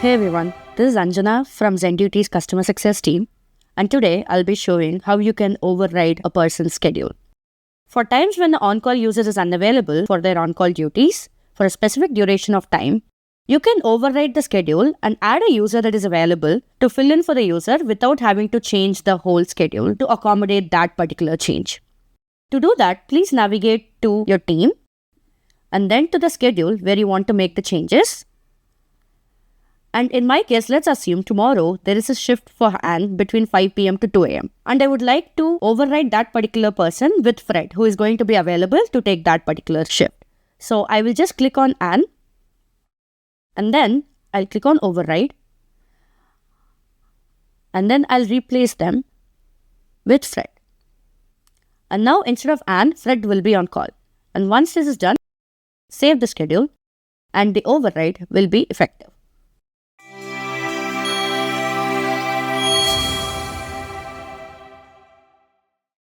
Hey everyone, this is Anjana from Zenduty's customer success team, and today I'll be showing how you can override a person's schedule. For times when the on-call user is unavailable for their on-call duties for a specific duration of time, you can override the schedule and add a user that is available to fill in for the user without having to change the whole schedule to accommodate that particular change. To do that, please navigate to your team and then to the schedule where you want to make the changes. And in my case, let's assume tomorrow there is a shift for Anne between 5 p.m. to 2 a.m. And I would like to override that particular person with Fred, who is going to be available to take that particular shift. So I will just click on Anne and then I'll click on override. And then I'll replace them with Fred. And now instead of Anne, Fred will be on call. And once this is done, save the schedule and the override will be effective.